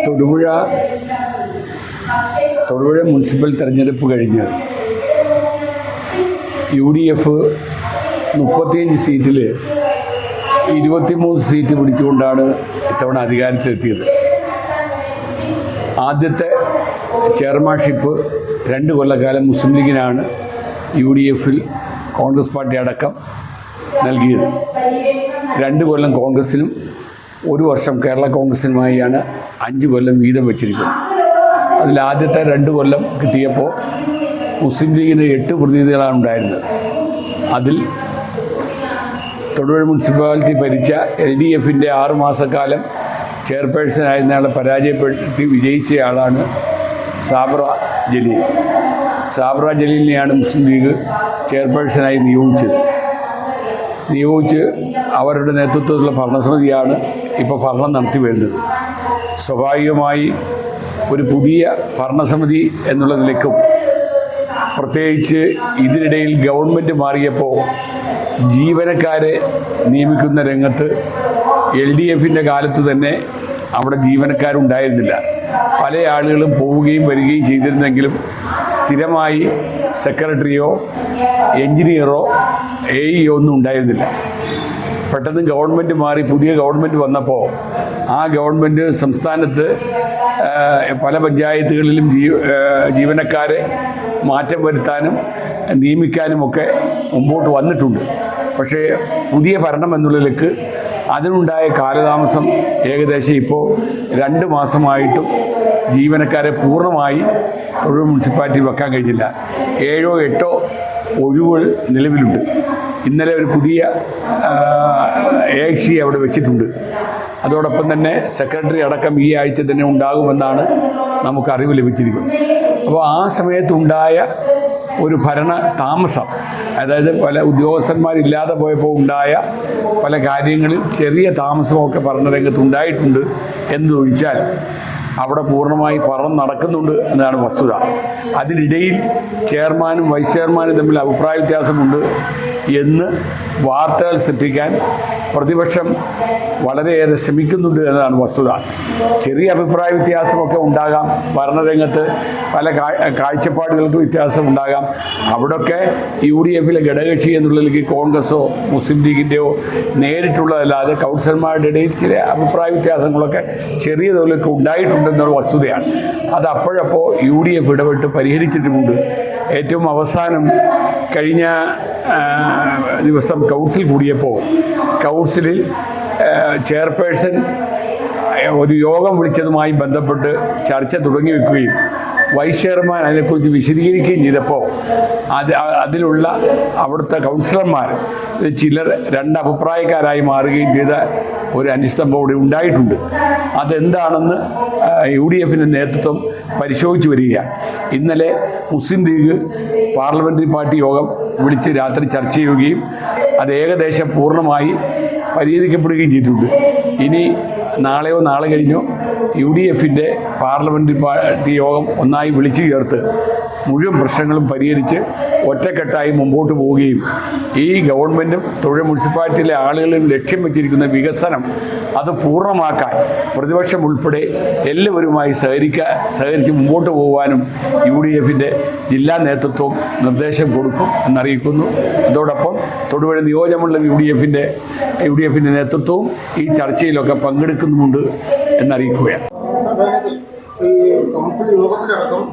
Thodupuzha municipal തെരഞ്ഞെടുപ്പ് കഴിഞ്ഞ് UDF 35 സീറ്റിൽ 23 സീറ്റ് പിടിച്ചുകൊണ്ടാണ് ഇത്തവണ അധികാരത്തിലെത്തിയത്. ആദ്യത്തെ ചെയർമാൻഷിപ്പ് 2 കൊല്ലക്കാലം മുസ്ലിം ലീഗിനാണ് UDFൽ കോൺഗ്രസ് പാർട്ടി അടക്കം നൽകിയത്. 2 കൊല്ലം കോൺഗ്രസിനും 1 വർഷം കേരള കോൺഗ്രസിനുമായാണ് 5 കൊല്ലം വീതം വെച്ചിരിക്കുന്നത്. അതിൽ ആദ്യത്തെ 2 കൊല്ലം കിട്ടിയപ്പോൾ മുസ്ലിം ലീഗിന് 8 പ്രതിനിധികളാണ് ഉണ്ടായിരുന്നത്. അതിൽ തൊടുപുഴ മുനിസിപ്പാലിറ്റി ഭരിച്ച LDFൻ്റെ 6 മാസക്കാലം ചെയർപേഴ്സൺ ആയിരുന്നയാളെ പരാജയപ്പെടുത്തി വിജയിച്ചയാളാണ് സാബ്ര ജലീൽ. സാബ്ര ജലീലിനെയാണ് മുസ്ലിം ലീഗ് ചെയർപേഴ്സണായി നിയോഗിച്ച് അവരുടെ നേതൃത്വത്തിലുള്ള ഭരണസമിതിയാണ് ഇപ്പോൾ ഭരണം നടത്തി വരുന്നത്. സ്വാഭാവികമായി ഒരു പുതിയ ഭരണസമിതി എന്നുള്ള നിലയ്ക്കും പ്രത്യേകിച്ച് ഇതിനിടയിൽ ഗവൺമെൻറ് മാറിയപ്പോൾ ജീവനക്കാരെ നിയമിക്കുന്ന രംഗത്ത് LDFൻ്റെ കാലത്ത് തന്നെ അവിടെ ജീവനക്കാരുണ്ടായിരുന്നില്ല. പല ആളുകളും പോവുകയും വരികയും ചെയ്തിരുന്നെങ്കിലും സ്ഥിരമായി സെക്രട്ടറിയോ എൻജിനീയറോ AEO ഒന്നും ഉണ്ടായിരുന്നില്ല. പെട്ടെന്ന് ഗവൺമെൻറ് മാറി പുതിയ ഗവൺമെൻറ് വന്നപ്പോൾ ആ ഗവൺമെൻറ് സംസ്ഥാനത്ത് പല പഞ്ചായത്തുകളിലും ജീവനക്കാരെ മാറ്റം വരുത്താനും നിയമിക്കാനുമൊക്കെ മുമ്പോട്ട് വന്നിട്ടുണ്ട്. പക്ഷേ പുതിയ ഭരണം എന്നുള്ളതിലേക്ക് അതിനുണ്ടായ കാലതാമസം ഏകദേശം ഇപ്പോൾ 2 മാസമായിട്ടും ജീവനക്കാരെ പൂർണ്ണമായി തൊടുപുഴ മുനിസിപ്പാലിറ്റി വെക്കാൻ കഴിഞ്ഞില്ല. 7 or 8 ഒഴിവുകൾ നിലവിലുണ്ട്. ഇന്നലെ ഒരു പുതിയ AXE അവിടെ വെച്ചിട്ടുണ്ട്. അതോടൊപ്പം തന്നെ സെക്രട്ടറി അടക്കം ഈ ആഴ്ച തന്നെ ഉണ്ടാകുമെന്നാണ് നമുക്ക് അറിവ് ലഭിച്ചിരിക്കുന്നത്. അപ്പോൾ ആ സമയത്തുണ്ടായ ഒരു ഭരണ താമസം, അതായത് പല ഉദ്യോഗസ്ഥന്മാരില്ലാതെ പോയപ്പോൾ ഉണ്ടായ പല കാര്യങ്ങളിൽ ചെറിയ താമസമൊക്കെ ഭരണരംഗത്ത് ഉണ്ടായിട്ടുണ്ട് എന്നൊഴിച്ചാൽ അവിടെ പൂർണ്ണമായി ഭരണം നടക്കുന്നുണ്ട് എന്നാണ് വസ്തുത. അതിനിടയിൽ ചെയർമാനും വൈസ് ചെയർമാനും തമ്മിൽ അഭിപ്രായ വ്യത്യാസമുണ്ട് എന്ന് വാർത്തകൾ സൃഷ്ടിക്കാൻ പ്രതിപക്ഷം വളരെയേറെ ശ്രമിക്കുന്നുണ്ട് എന്നതാണ് വസ്തുത. ചെറിയ അഭിപ്രായ വ്യത്യാസമൊക്കെ ഉണ്ടാകാം, ഭരണരംഗത്ത് പല കാഴ്ചപ്പാടുകൾക്ക് വ്യത്യാസം ഉണ്ടാകാം. അവിടെയൊക്കെ UDFലെ ഘടകകക്ഷി എന്നുള്ളതിലേക്ക് കോൺഗ്രസോ മുസ്ലിം ലീഗിൻ്റെയോ നേരിട്ടുള്ളതല്ലാതെ കൗൺസിലർമാരുടെ ഇടയിൽ ചില അഭിപ്രായ വ്യത്യാസങ്ങളൊക്കെ ചെറിയ തോതിലൊക്കെ ഉണ്ടായിട്ടുണ്ടെന്നുള്ള വസ്തുതയാണ്. അത് അപ്പോഴപ്പോൾ UDF ഇടപെട്ട് പരിഹരിച്ചിട്ടുമുണ്ട്. ഏറ്റവും അവസാനം കഴിഞ്ഞ ദിവസം കൗൺസിൽ കൂടിയപ്പോൾ കൗൺസിലിൽ ചെയർപേഴ്സൺ ഒരു യോഗം വിളിച്ചതുമായി ബന്ധപ്പെട്ട് ചർച്ച തുടങ്ങി വെക്കുകയും വൈസ് ചെയർമാൻ അതിനെക്കുറിച്ച് വിശദീകരിക്കുകയും ചെയ്തപ്പോൾ അതിലുള്ള അവിടുത്തെ കൗൺസിലർമാർ ചിലർ 2 അഭിപ്രായക്കാരായി മാറുകയും ചെയ്ത ഒരു അനിഷ്ടം ഇവിടെ ഉണ്ടായിട്ടുണ്ട്. അതെന്താണെന്ന് UDFൻ്റെ നേതൃത്വം പരിശോധിച്ചു വരികയാണ്. ഇന്നലെ മുസ്ലിം ലീഗ് പാർലമെൻ്ററി പാർട്ടി യോഗം വിളിച്ച് രാത്രി ചർച്ച ചെയ്യുകയും അത് ഏകദേശം പൂർണ്ണമായി പരിഹരിക്കപ്പെടുകയും ചെയ്തിട്ടുണ്ട്. ഇനി നാളെയോ നാളെ കഴിഞ്ഞോ UDFൻ്റെ പാർലമെൻ്ററി പാർട്ടി യോഗം ഒന്നായി വിളിച്ചു ചേർത്ത് മുഴുവൻ പ്രശ്നങ്ങളും പരിഹരിച്ച് ഒറ്റക്കെട്ടായി മുമ്പോട്ട് പോവുകയും ഈ ഗവൺമെൻറ്റും തൊഴിൽ മുനിസിപ്പാലിറ്റിയിലെ ആളുകളും ലക്ഷ്യം വെച്ചിരിക്കുന്ന വികസനം അത് പൂർണ്ണമാക്കാൻ പ്രതിപക്ഷം ഉൾപ്പെടെ എല്ലാവരുമായി സഹകരിച്ച് മുമ്പോട്ട് പോകുവാനും UDFൻ്റെ ജില്ലാ നേതൃത്വം നിർദ്ദേശം കൊടുക്കും എന്നറിയിക്കുന്നു. അതോടൊപ്പം തൊടുപുഴ നിയോജകമണ്ഡലം UDFൻ്റെ നേതൃത്വവും ഈ ചർച്ചയിലൊക്കെ പങ്കെടുക്കുന്നുമുണ്ട് എന്നറിയിക്കുകയാണ്. ഈ കൗൺസിൽ യോഗത്തിലടക്കം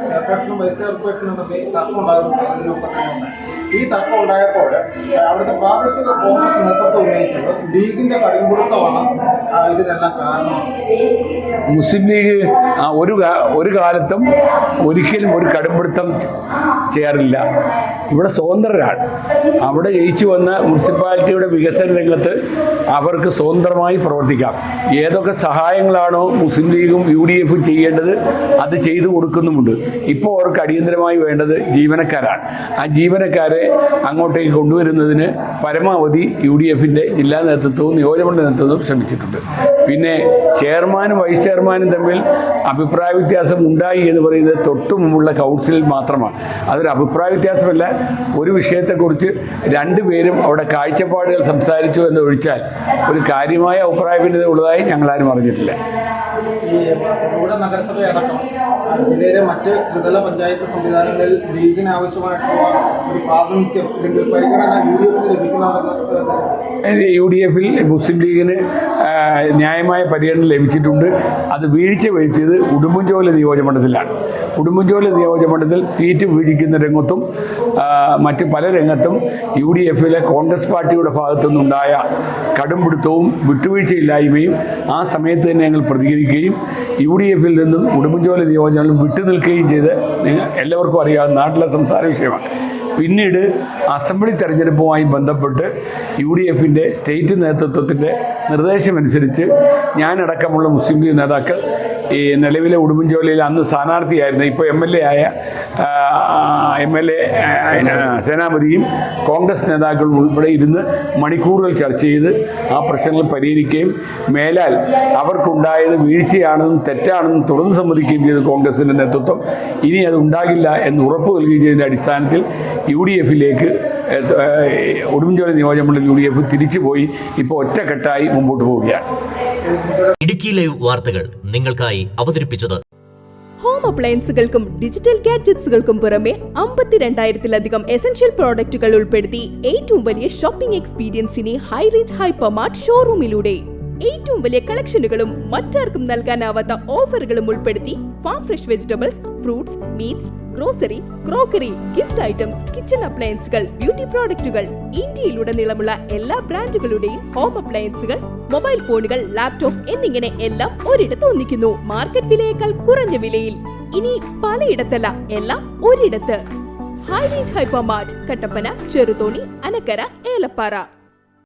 ചെയർപേഴ്സണും വൈസ് ചെയർപേഴ്സണും തമ്മിൽ തർക്കം ഉണ്ടാകുന്ന സാഹചര്യം. ഈ തർക്കം ഉണ്ടായപ്പോൾ അവിടുത്തെ പ്രാദേശിക കോൺഗ്രസ് നേതൃത്വം ഉന്നയിച്ചത് ലീഗിന്റെ കടുംപിടുത്തമാണ് ഇതിനെല്ലാം കാരണം. മുസ്ലിം ലീഗ് ഒരു കാലത്തും ഒരിക്കലും ഒരു കടുംപിടുത്തം ചെയ്യാറില്ല. ഇവിടെ സ്വതന്ത്രരാണ്. അവിടെ ജയിച്ചു വന്ന മുനിസിപ്പാലിറ്റിയുടെ വികസന രംഗത്ത് അവർക്ക് സ്വതന്ത്രമായി പ്രവർത്തിക്കാം. ഏതൊക്കെ സഹായങ്ങളാണോ മുസ്ലിം ലീഗും UDFും ചെയ്യേണ്ടത് അത് ചെയ്തു കൊടുക്കുന്നുമുണ്ട്. ഇപ്പോൾ അവർക്ക് അടിയന്തരമായി വേണ്ടത് ജീവനക്കാരാണ്. ആ ജീവനക്കാരെ അങ്ങോട്ടേക്ക് കൊണ്ടുവരുന്നതിന് പരമാവധി UDFൻ്റെ ജില്ലാ നേതൃത്വവും നിയോജകമണ്ഡല നേതൃത്വവും ശ്രമിച്ചിട്ടുണ്ട്. പിന്നെ ചെയർമാനും വൈസ് ചെയർമാനും തമ്മിൽ അഭിപ്രായ വ്യത്യാസം ഉണ്ടായി എന്ന് പറയുന്നത് തൊട്ടു മുമ്പുള്ള കൗൺസിലിൽ മാത്രമാണ്. അതൊരു അഭിപ്രായ വ്യത്യാസമല്ല. ഒരു വിഷയത്തെക്കുറിച്ച് രണ്ടുപേരും അവിടെ കാഴ്ചപ്പാടുകൾ സംസാരിച്ചു എന്ന് ഒഴിച്ചാൽ ഒരു കാര്യമായ അഭിപ്രായ ഭിന്നത ഉള്ളതായി ഞങ്ങളാരും അറിഞ്ഞിട്ടില്ല. ഈ ഇവിടെ നഗരസഭയടക്കം ജില്ലയിലെ മറ്റ് ത്രിതല പഞ്ചായത്ത് സംവിധാനങ്ങളിൽ ലീഗിന് ആവശ്യമായിട്ടുള്ള ഒരു പ്രാതിനിധ്യം അല്ലെങ്കിൽ പരിഗണന UDF ലഭിക്കുന്നുണ്ടെന്ന് UDF മുസ്ലിം ലീഗിന് ന്യായമായ പരിഗണന ലഭിച്ചിട്ടുണ്ട്. അത് വീഴ്ച വരുത്തിയത് ഉടുമ്പൻചോല നിയോജകമണ്ഡലത്തിലാണ്. ഉടുമ്പൻചോല നിയോജകമണ്ഡലത്തിൽ സീറ്റ് വീഴിക്കുന്ന രംഗത്തും മറ്റ് പല രംഗത്തും UDFിലെ കോൺഗ്രസ് പാർട്ടിയുടെ ഭാഗത്തുനിന്നുണ്ടായ കടുംപിടുത്തവും വിട്ടുവീഴ്ചയില്ലായ്മയും ആ സമയത്ത് തന്നെ ഞങ്ങൾ പ്രതികരിക്കുകയും UDFിൽ നിന്നും ഉടുമ്പൻചോല നിയോജകമണ്ഡലം വിട്ടുനിൽക്കുകയും ചെയ്ത് എല്ലാവർക്കും അറിയാവുന്ന നാട്ടിലെ സംസാര വിഷയമാണ്. പിന്നീട് അസംബ്ലി തെരഞ്ഞെടുപ്പുമായി ബന്ധപ്പെട്ട് UDFിൻ്റെ സ്റ്റേറ്റ് നേതൃത്വത്തിൻ്റെ നിർദ്ദേശമനുസരിച്ച് ഞാനടക്കമുള്ള മുസ്ലിം ലീഗ് നേതാക്കൾ ഈ നിലവിലെ ഉടുമ്പൻചോലയിൽ അന്ന് സ്ഥാനാർത്ഥിയായിരുന്ന ഇപ്പോൾ MLA ആയ സേനാപതിയും കോൺഗ്രസ് നേതാക്കളും ഉൾപ്പെടെ ഇരുന്ന് മണിക്കൂറുകൾ ചർച്ച ചെയ്ത് ആ പ്രശ്നങ്ങൾ പരിഹരിക്കുകയും മേലാൽ അവർക്കുണ്ടായത് വീഴ്ചയാണെന്നും തെറ്റാണെന്നും തുറന്നു സമ്മതിക്കുകയും ചെയ്ത കോൺഗ്രസിൻ്റെ നേതൃത്വം ഇനി അത് ഉണ്ടാകില്ല എന്ന് ഉറപ്പ് നൽകുകയും ചെയ്തതിൻ്റെ അടിസ്ഥാനത്തിൽ UDFിലേക്ക് ഉടുമ്പൻചോല നിയോജകമണ്ഡലം UDF തിരിച്ചുപോയി ഇപ്പോൾ ഒറ്റക്കെട്ടായി മുമ്പോട്ട് പോവുകയാണ്. ഇടുക്കി ലൈവ് വാർത്തകൾ നിങ്ങൾക്കായി അവതരിപ്പിച്ചത് ഹോം അപ്ലയൻസുകൾക്കും ഡിജിറ്റൽ ഗാഡ്ജറ്റ്സുകൾക്കും പുറമെ 52,000-ലധികം എസൻഷ്യൽ പ്രോഡക്റ്റുകൾ ഉൾപ്പെടുത്തി ഏറ്റവും വലിയ ഷോപ്പിംഗ് എക്സ്പീരിയൻസിനെ ഹൈ റേഞ്ച് ഹൈപ്പർമാർട്ട് ഷോറൂമിലൂടെ ഏറ്റവും വലിയ കളക്ഷനുകളും മറ്റാർക്കും നൽകാനാവാത്ത ഓഫറുകളും ഉൾപ്പെടുത്തി farm fresh vegetables, fruits, meats, grocery, crockery, gift items, kitchen അപ്ലയൻസുകൾ, ബ്യൂട്ടി പ്രോഡക്റ്റുകൾ, ഇന്ത്യയിലുടനീളമുള്ള എല്ലാ ബ്രാൻഡുകളുടെയും ഹോം അപ്ലയൻസുകൾ, മൊബൈൽ ഫോണുകൾ, ലാപ്ടോപ്പ് എന്നിങ്ങനെ എല്ലാം ഒരിടത്ത് ഒന്നിക്കുന്നു. മാർക്കറ്റ് വിലയേക്കാൾ കുറഞ്ഞ വിലയിൽ. ഇനി പലയിടത്തല്ല, എല്ലാം ഒരിടത്ത്. High range hypermart, Kattappana, Cheruthoni, Anakkara, Elappara.